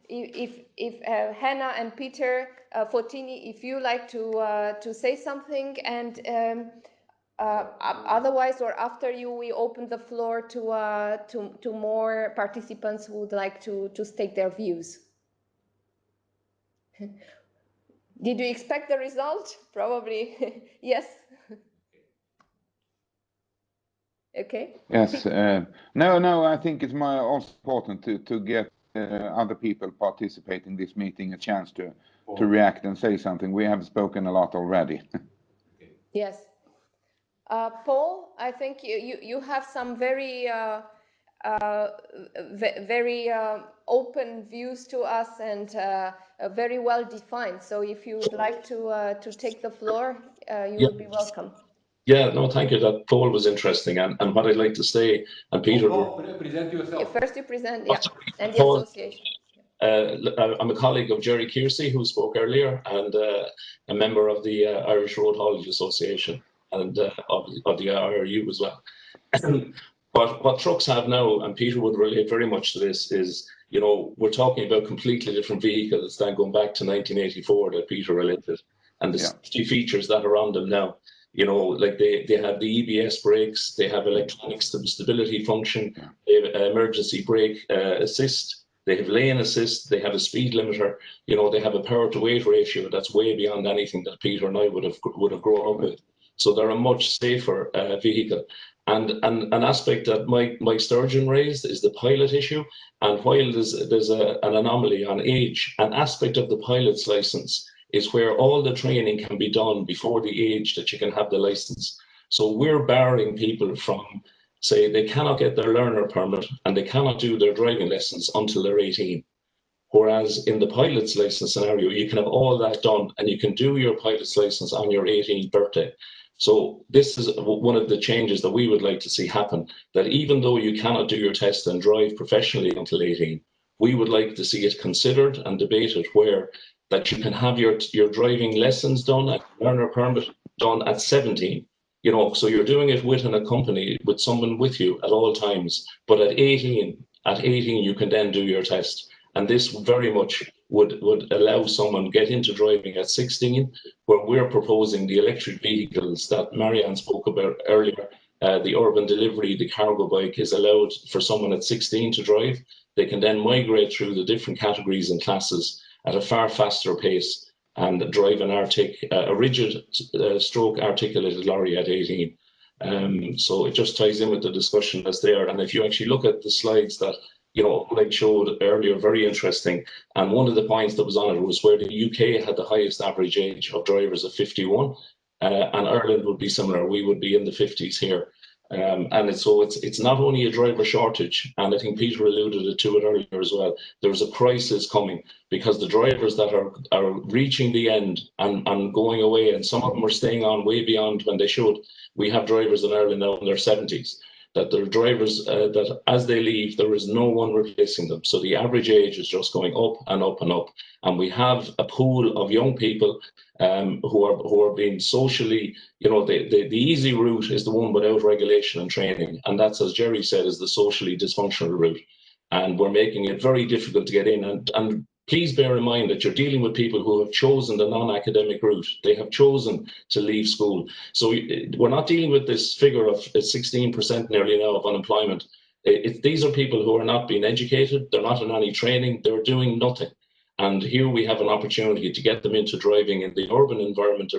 if Hannah and Peter, Fontini, if you like to say something, and otherwise or after you, we open the floor to more participants who would like to state their views. Did you expect the result? Probably yes. Okay. Yes. No, I think it's also important to get other people participating in this meeting a chance to react and say something. We have spoken a lot already. Yes. Paul, I think you have some very open views to us and very well defined. So if you would like to take the floor, you would be welcome. Yeah, no, thank you. That poll was interesting, and what I'd like to say, and Peter, present yourself. First you present, yeah, and the Paul, association. I'm a colleague of Jerry Kearsey, who spoke earlier, and a member of the Irish Road Haulage Association and of the IRU as well. But what trucks have now, and Peter would relate very much to this, is, you know, we're talking about completely different vehicles than going back to 1984 that Peter related, and the safety features that are on them now. You know, like they have the EBS brakes, they have electronic stability function, they have emergency brake assist, they have lane assist, they have a speed limiter, you know, they have a power to weight ratio that's way beyond anything that Peter and I would have grown up with. So they're a much safer vehicle. And an aspect that Mike Sturgeon raised is the pilot issue. And while there's an anomaly on age, an aspect of the pilot's license is where all the training can be done before the age that you can have the license. So we're barring people from, say, they cannot get their learner permit and they cannot do their driving lessons until they're 18. Whereas in the pilot's license scenario, you can have all that done and you can do your pilot's license on your 18th birthday. So this is one of the changes that we would like to see happen, that even though you cannot do your test and drive professionally until 18, we would like to see it considered and debated where that you can have your driving lessons done and learner permit done at 17. You know, so you're doing it within a company with someone with you at all times, but at 18 you can then do your test. And this very much would allow someone get into driving at 16, where we're proposing the electric vehicles that Marianne spoke about earlier. The urban delivery, the cargo bike is allowed for someone at 16 to drive. They can then migrate through the different categories and classes at a far faster pace and drive a rigid stroke articulated lorry at 18. So it just ties in with the discussion that's there. And if you actually look at the slides that, you know, like showed earlier, very interesting. And one of the points that was on it was where the UK had the highest average age of drivers of 51, and Ireland would be similar. We would be in the 50s here. And it's not only a driver shortage, and I think Peter alluded to it earlier as well. There's a crisis coming because the drivers that are reaching the end and going away, and some of them are staying on way beyond when they should. We have drivers in Ireland now in their 70s. That there are drivers that as they leave, there is no one replacing them. So the average age is just going up and up and up. And we have a pool of young people who are being socially, you know, the easy route is the one without regulation and training. And that's, as Jerry said, is the socially dysfunctional route. And we're making it very difficult to get in. And please bear in mind that you're dealing with people who have chosen the non-academic route. They have chosen to leave school. So we're not dealing with this figure of 16% nearly now of unemployment. These are people who are not being educated. They're not in any training. They're doing nothing. And here we have an opportunity to get them into driving in the urban environment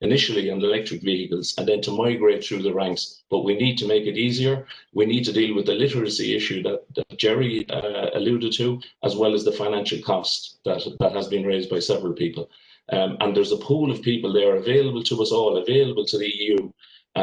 initially on electric vehicles, and then to migrate through the ranks. But we need to make it easier. We need to deal with the literacy issue that Jerry alluded to, as well as the financial cost that has been raised by several people. And there's a pool of people there available to us all, available to the EU,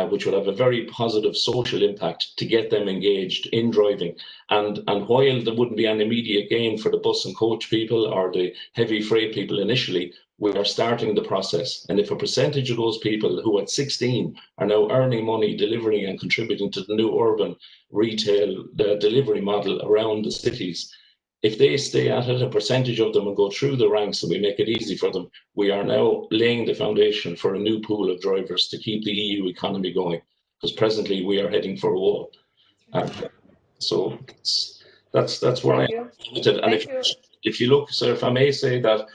which will have a very positive social impact to get them engaged in driving. And while there wouldn't be an immediate gain for the bus and coach people or the heavy freight people initially, we are starting the process. And if a percentage of those people who at 16 are now earning money, delivering and contributing to the new urban retail delivery model around the cities, if they stay at it, a percentage of them, and go through the ranks and we make it easy for them, we are now laying the foundation for a new pool of drivers to keep the EU economy going, because presently we are heading for a wall. So that's where I am with it. And if you look, so if I may say that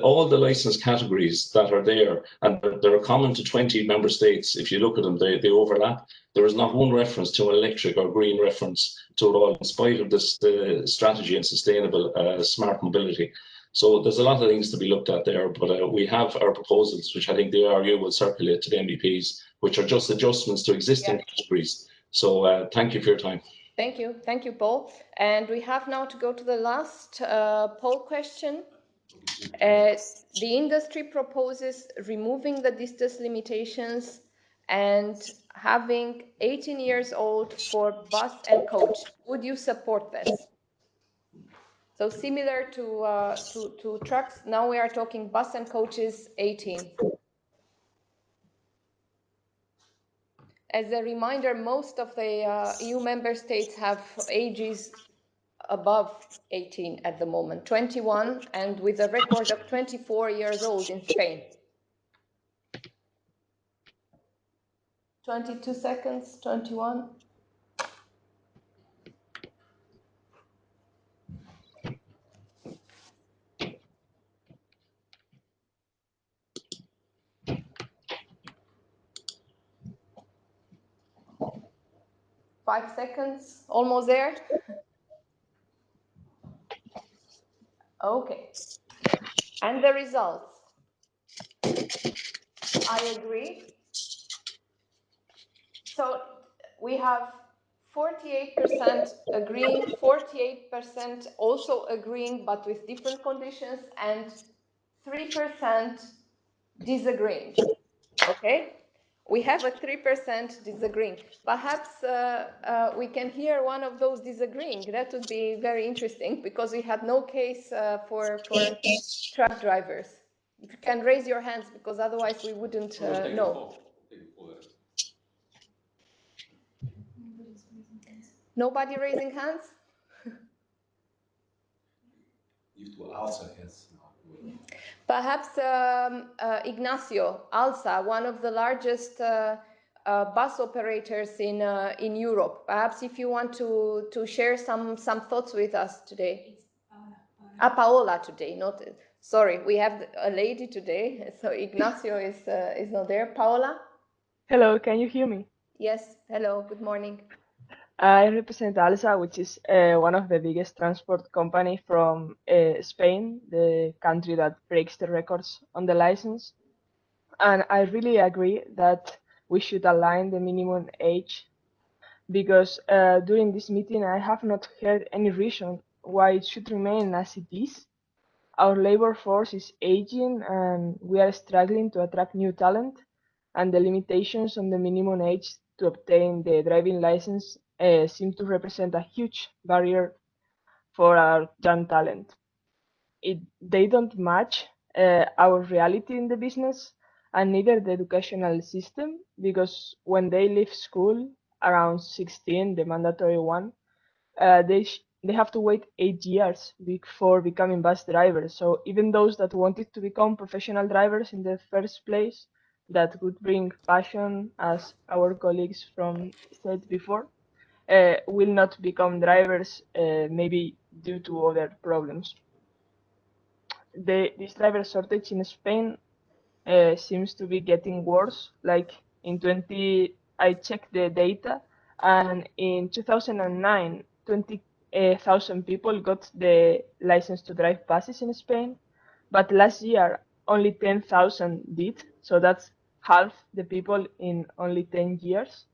all the license categories that are there, and they're common to 20 member states, if you look at them, they overlap. There is not one reference to an electric or green reference to it all, in spite of this strategy and sustainable smart mobility. So there's a lot of things to be looked at there, but we have our proposals, which I think the RU will circulate to the MEPs, which are just adjustments to existing categories. So thank you for your time. Thank you, Paul. And we have now to go to the last poll question. The industry proposes removing the distance limitations and having 18 years old for bus and coach. Would you support this? So similar to trucks, now we are talking bus and coaches 18. As a reminder, most of the EU member states have ages above 18 at the moment, 21, and with a record of 24 years old in Spain. 22 seconds, 21. Five seconds, almost there. Okay. And the results. I agree. So we have 48% agreeing, 48% also agreeing, but with different conditions, and 3% disagreeing. Okay? We have a 3% disagreeing. Perhaps we can hear one of those disagreeing. That would be very interesting, because we had no case for truck drivers. If you can raise your hands, because otherwise we wouldn't know. Nobody raising hands? Perhaps Ignacio, ALSA, one of the largest bus operators in Europe. Perhaps if you want to share some thoughts with us today. Paola today, sorry, we have a lady today, so Ignacio is not there. Paola? Hello, can you hear me? Yes, hello, good morning. I represent ALSA, which is one of the biggest transport company from Spain, the country that breaks the records on the license. And I really agree that we should align the minimum age, because during this meeting I have not heard any reason why it should remain as it is. Our labor force is aging and we are struggling to attract new talent, and the limitations on the minimum age to obtain the driving license seem to represent a huge barrier for our young talent. They don't match our reality in the business, and neither the educational system, because when they leave school around 16, the mandatory one, they have to wait 8 years before becoming bus drivers. So even those that wanted to become professional drivers in the first place, that would bring passion, as our colleagues from said before, will not become drivers, maybe due to other problems. This driver shortage in Spain seems to be getting worse. Like I checked the data, and in 2009, 1,000 people got the license to drive buses in Spain, but last year only 10,000 did. So that's half the people in only 10 years.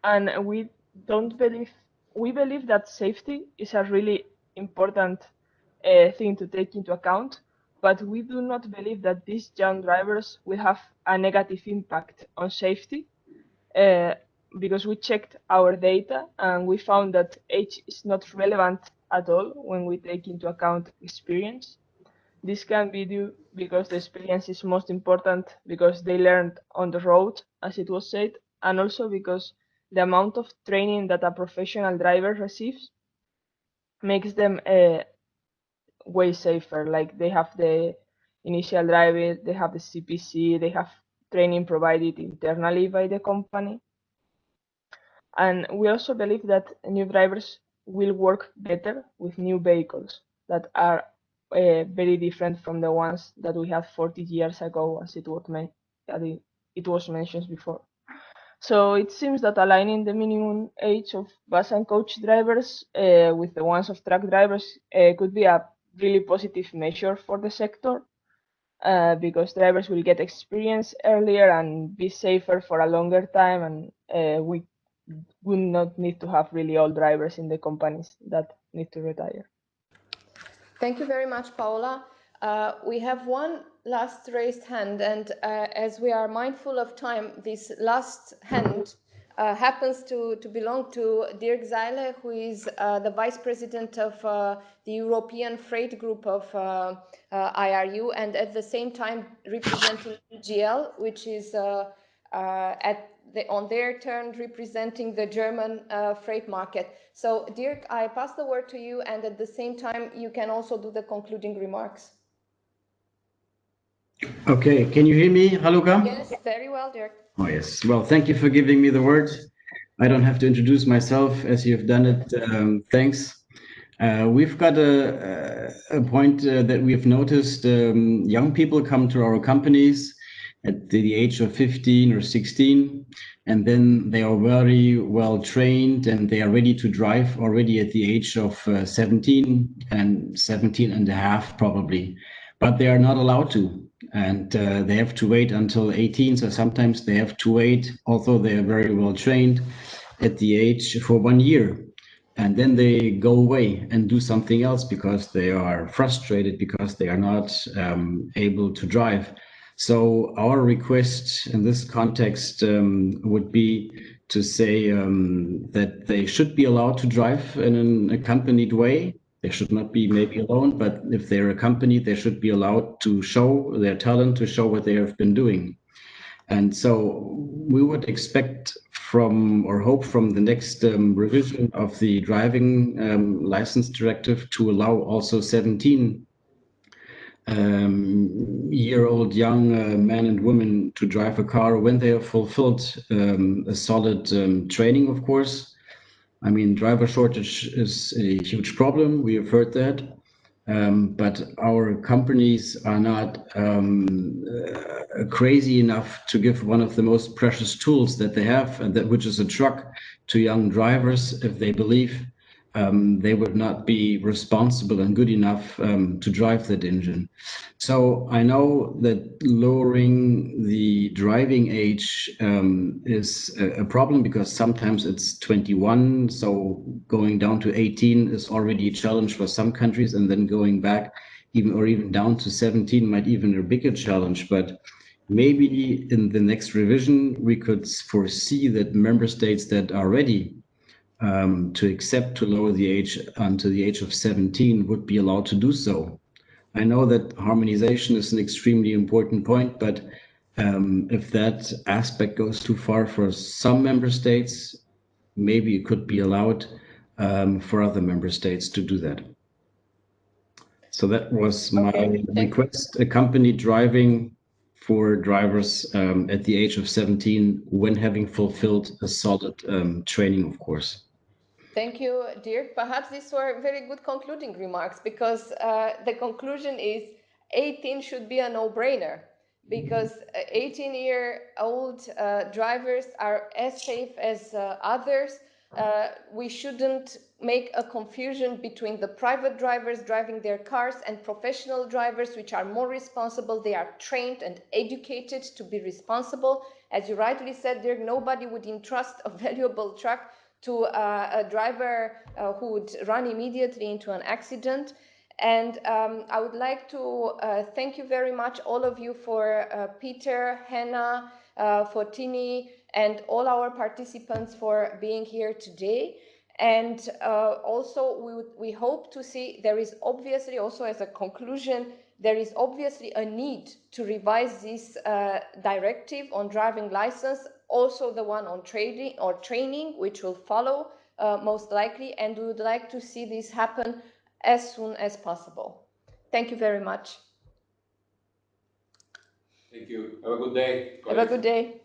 And we don't believe, we believe that safety is a really important thing to take into account, but we do not believe that these young drivers will have a negative impact on safety uh, because we checked our data and we found that age is not relevant at all when we take into account experience. This can be due because the experience is most important because they learned on the road, as it was said, and also because the amount of training that a professional driver receives makes them way safer. Like they have the initial driving, they have the CPC, they have training provided internally by the company. And we also believe that new drivers will work better with new vehicles that are very different from the ones that we had 40 years ago, as it was mentioned before. So it seems that aligning the minimum age of bus and coach drivers with the ones of truck drivers could be a really positive measure for the sector because drivers will get experience earlier and be safer for a longer time, and we would not need to have really old drivers in the companies that need to retire. Thank you very much, Paola. We have one last raised hand, and as we are mindful of time, this last hand happens to belong to Dirk Zeile, who is the Vice President of the European Freight Group of IRU, and at the same time representing EGL, which is on their turn representing the German freight market. So Dirk, I pass the word to you, and at the same time you can also do the concluding remarks. Okay, can you hear me, Haluka? Yes, very well, Dirk. Oh yes, well, thank you for giving me the word. I don't have to introduce myself as you've done it. Thanks. We've got a point that we've noticed. Young people come to our companies at the age of 15 or 16, and then they are very well trained and they are ready to drive already at the age of 17 and 17 and a half probably, but they are not allowed to. And they have to wait until 18, so sometimes they have to wait, although they are very well trained, at the age for 1 year. And then they go away and do something else because they are frustrated because they are not able to drive. So our request in this context would be to say that they should be allowed to drive in an accompanied way. They should not be maybe alone, but if they're accompanied, they should be allowed to show their talent, to show what they have been doing. And so we would expect from or hope from the next revision of the driving license directive to allow also 17 year-old young men and women to drive a car when they have fulfilled a solid training, of course. I mean, driver shortage is a huge problem. We have heard that. But our companies are not crazy enough to give one of the most precious tools that they have, and that which is a truck, to young drivers if they believe they would not be responsible and good enough to drive that engine. So I know that lowering the driving age is a problem because sometimes it's 21, so going down to 18 is already a challenge for some countries, and then going back even down to 17 might even a bigger challenge. But maybe in the next revision we could foresee that member states that are ready to accept to lower the age until the age of 17 would be allowed to do so. I know that harmonization is an extremely important point, but if that aspect goes too far for some member states, maybe it could be allowed for other member states to do that. So that was my request: accompanied driving for drivers at the age of 17 when having fulfilled a solid training, of course. Thank you, Dirk. Perhaps these were very good concluding remarks, because the conclusion is 18 should be a no-brainer, because 18-year-old drivers are as safe as others. we shouldn't make a confusion between the private drivers driving their cars and professional drivers, which are more responsible. They are trained and educated to be responsible. As you rightly said, Dirk, nobody would entrust a valuable truck to a driver who would run immediately into an accident. And I would like to thank you very much, all of you, for Peter, Hannah, for Tini, and all our participants for being here today. And also we hope to see, there is obviously also, as a conclusion, there is obviously a need to revise this directive on driving license, also the one on training, which will follow most likely, and we would like to see this happen as soon as possible. Thank you very much. Thank you. Have a good day. Have a good day.